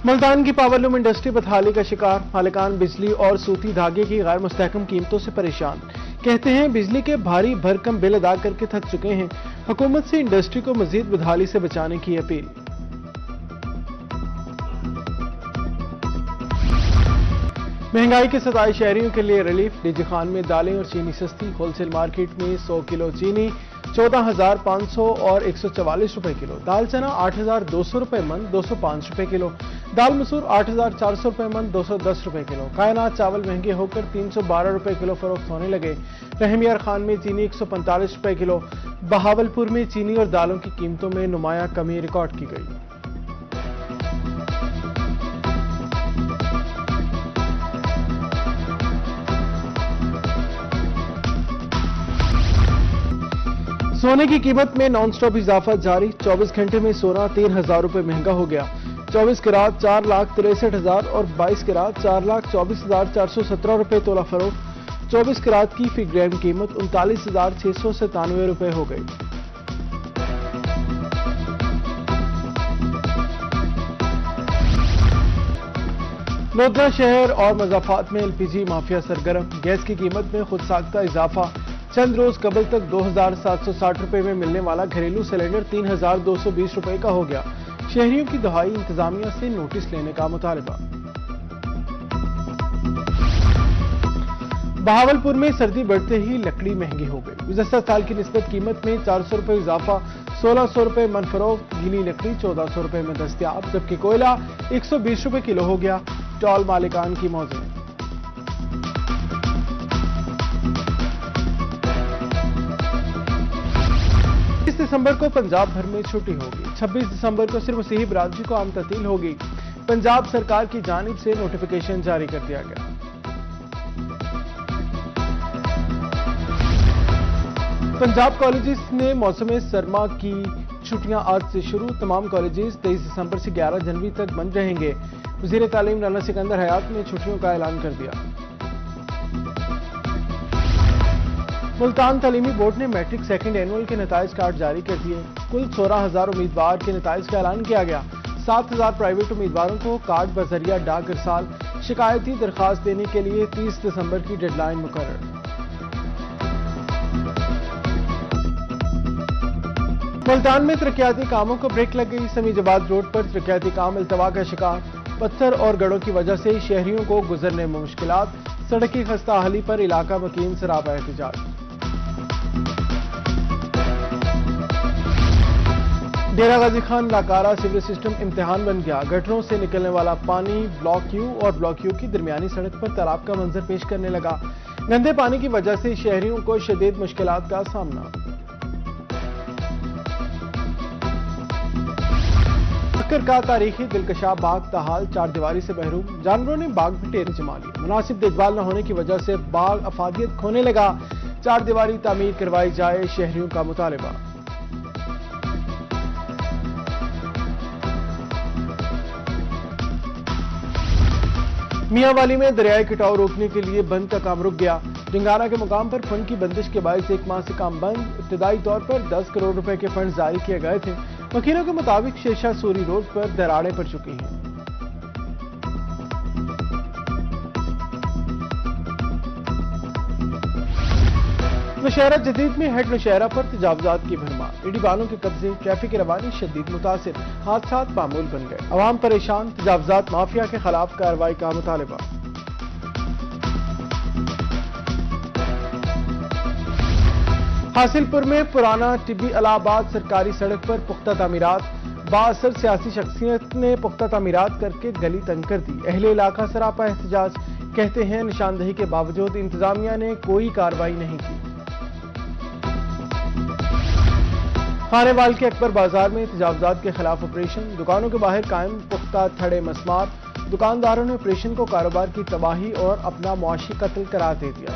मुल्तान की powerloom industry बदहाली का शिकार। मालिकान बिजली और सूती धागे की गैर मुस्तहकम कीमतों से परेशान। कहते हैं बिजली के भारी भरकम बिल अदा करके थक चुके हैं। हुकूमत से इंडस्ट्री को मजीद बदहाली से बचाने की अपील। महंगाई के सताए शहरियों के लिए रिलीफ। डीजी खान में दालें और चीनी सस्ती। होलसेल मार्केट में 100 किलो चीनी 14,500 और 144 रुपए किलो। दाल चना 8,200 रुपए मन 205 रुपए किलो। दाल मसूर 8,400 रुपए मन 210 रुपए किलो। कायनात चावल महंगे होकर 312 रुपए किलो फरोख्त होने लगे। रहमियार खान में चीनी 145 रुपए किलो। बहावलपुर में चीनी और दालों की कीमतों में नुमाया कमी रिकॉर्ड की गई। सोने की कीमत में नॉन स्टॉप इजाफा जारी। 24 घंटे में सोना 3,000 रुपए महंगा हो गया। 24 कैरात 4,63,000 और 22 कैरात 4,24,417 रुपए तोला फरोख्त। 24 कैरात की फी ग्राम कीमत 39,697 रुपए हो गई। लोधरा शहर और मजाफात में एलपीजी माफिया सरगर्म। गैस की कीमत में खुद साख्ता इजाफा। चंद रोज कबल तक 2,760 रुपए में मिलने वाला घरेलू सिलेंडर 3,220 रुपए का हो गया। शहरियों की दहाई इंतजामिया से नोटिस लेने का मुतालबा। बहावलपुर में सर्दी बढ़ते ही लकड़ी महंगी हो गई। गुज़श्ता साल की निस्बत कीमत में 400 रुपए इजाफा। 1,600 रुपए मन फरोख्त। गीली लकड़ी 1,400 रुपए में दस्तियाब, जबकि कोयला 120 रुपए किलो हो गया। टॉल मालिकान की मौजें। 30 दिसंबर को पंजाब भर में छुट्टी होगी। 26 दिसंबर को सिर्फ मसीही बिरादरी को आम ततील होगी। पंजाब सरकार की जानिब से नोटिफिकेशन जारी कर दिया गया। पंजाब कॉलेजेस ने मौसम सरमा की छुट्टियां आज से शुरू। तमाम कॉलेजेस 23 दिसंबर से 11 जनवरी तक बंद रहेंगे। वज़ीर तालीम राना सिकंदर हयात ने छुट्टियों का ऐलान कर दिया। मुल्तान तालीमी बोर्ड ने मैट्रिक सेकंड एनुअल के नताइज कार्ड जारी कर दिए। कुल 16,000 उम्मीदवार के नताइज का ऐलान किया गया। 7,000 प्राइवेट उम्मीदवारों को कार्ड बजरिया डाक इरसाल। शिकायती दरखास्त देने के लिए 30 दिसंबर की डेडलाइन मुकर्रर। मुल्तान में तरक्याती कामों को ब्रेक लग गई। समीजाबाद रोड पर तरक्याती काम अल्तवा का शिकार। पत्थर और गड़ों की वजह से शहरियों को गुजरने में मुश्किलात। सड़क की खस्ता हाली पर इलाका मकीन सरापा एहतजाज। डेरा गाजी खान लाकारा सीवरेज सिस्टम इम्तिहान बन गया। गटरों से निकलने वाला पानी ब्लॉक यू और ब्लॉक यू की दरमियानी सड़क पर तालाब का मंजर पेश करने लगा। गंदे पानी की वजह से शहरियों को शदीद मुश्किलात का सामना। सक्कर का तारीखी दिलकशा बाग ताहाल 4 दीवारी से महरूम। जानवरों ने बाग में टेरे जमा लिए। मुनासिब देखभाल न होने की वजह से बाग अफादियत खोने लगा। 4 दीवारी तामीर करवाई जाए, शहरियों का मुतालबा। मियांवाली में दरियाई कटाव रोकने के लिए बंद का काम रुक गया। डिंगाना के मुकाम पर फंड की बंदिश के बायस 1 माह से काम बंद। इब्तदाई तौर पर 10 करोड़ रुपए के फंड जारी किए गए थे। वकीलों के मुताबिक शेरशाह सूरी रोड पर दरारें पड़ चुकी हैं। नौशहरा जदीद में हेड नौशहरा पर तजावजात की भरमार। ईडी बालों के कब्जे, ट्रैफिक की रवानी शदीद मुतासिर। हादसात मामूल बन गए। अवाम परेशान। तजावजात माफिया के खिलाफ कार्रवाई का मुतालबा। हासिलपुर में पुराना टिब्बी इलाहाबाद सरकारी सड़क पर पुख्ता तामीरात। बाअसर सियासी शख्सियत ने पुख्ता तामीरात करके गली तंग कर दी। अहले इलाका सरापा एहतजाज। कहते हैं निशानदही के बावजूद इंतजामिया ने कोई कार्रवाई नहीं की। खानेवाल के अकबर बाजार में तजावजात के खिलाफ ऑपरेशन। दुकानों के बाहर कायम पुख्ता थड़े मसमार। दुकानदारों ने ऑपरेशन को कारोबार की तबाही और अपना मुआशी कत्ल करार दे दिया।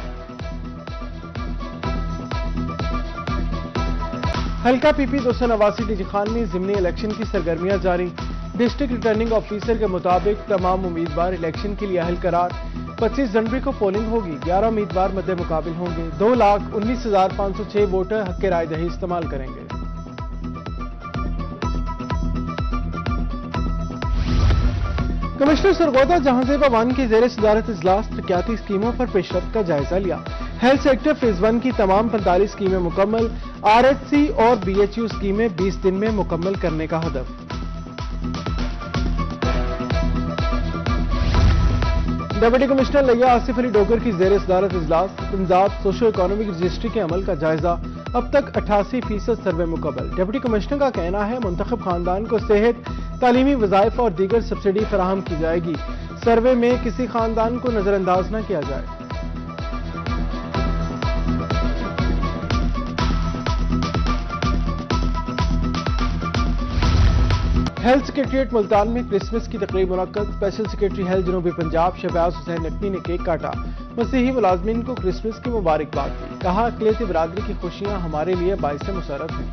हल्का पीपी 289 डीजी खान में जिमनी इलेक्शन की सरगर्मियां जारी। डिस्ट्रिक्ट रिटर्निंग ऑफिसर के मुताबिक तमाम उम्मीदवार इलेक्शन के लिए अहल करार। 25 जनवरी को पोलिंग होगी। 11 उम्मीदवार मद्दे मुकाबिल होंगे। 2,19,506 वोटर हक राय दही इस्तेमाल करेंगे। कमिश्नर सरगोदा जहांजेब अवान की जेर सदारत इजलास तरक्याती स्कीमों पर पेशरफ्त का जायजा लिया। हेल्थ सेक्टर फेज 1 की तमाम 45 स्कीमें मुकम्मल, RHC और BHU स्कीमें 20 दिन में मुकम्मल करने का हदफ। डिप्टी कमिश्नर लिया आसिफ अली डोगर की जेर सदारत इजलास पंजाब सोशो इकोनॉमिक रजिस्ट्री के अमल का जायजा। अब तक 88% सर्वे मुकम्मल। डिप्टी कमिश्नर का कहना है मुंतखब खानदान को सेहत, तालीमी वज़ाइफ और दीगर सब्सिडी फराहम की जाएगी। सर्वे में किसी खानदान को नजरअंदाज न किया जाए। हेल्थ सेक्रेटरीट मुल्तान में क्रिसमस की तकरीब मुनक्कद। स्पेशल सेक्रेटरी हेल्थ जनूबी पंजाब शहबाज हुसैन नकवी ने केक काटा। मसीही मुलाजमीन को क्रिसमस की मुबारकबाद दी। कहा अक़लियती बिरादरी की खुशियां हमारे लिए बाइस मुसरत हैं।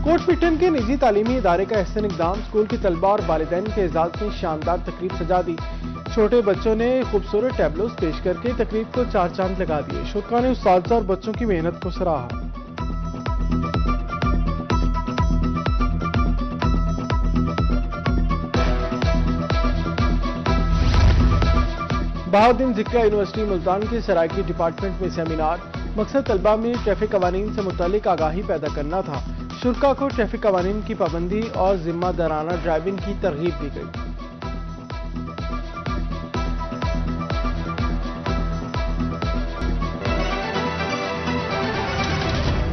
कोटपीटन के निजी तालीमी इदारे का एहसन इक़दाम। स्कूल के तलबा और वालिदैन के एजाज में शानदार तकरीब सजा दी। छोटे बच्चों ने खूबसूरत टैबलोस पेश करके तकरीब को चार चांद लगा दिए। शुरा ने उस्ताद और बच्चों की मेहनत को सराहा। बहाउद्दीन ज़िक्रिया यूनिवर्सिटी मुल्तान के सराइकी डिपार्टमेंट में सेमिनार। मकसद तलबा में ट्रैफिक कवानीन से मुतालिक आगाही पैदा करना था। शुरा को ट्रैफिक कवानीन की पाबंदी और जिम्मेदाराना ड्राइविंग की तरगीब दी गई।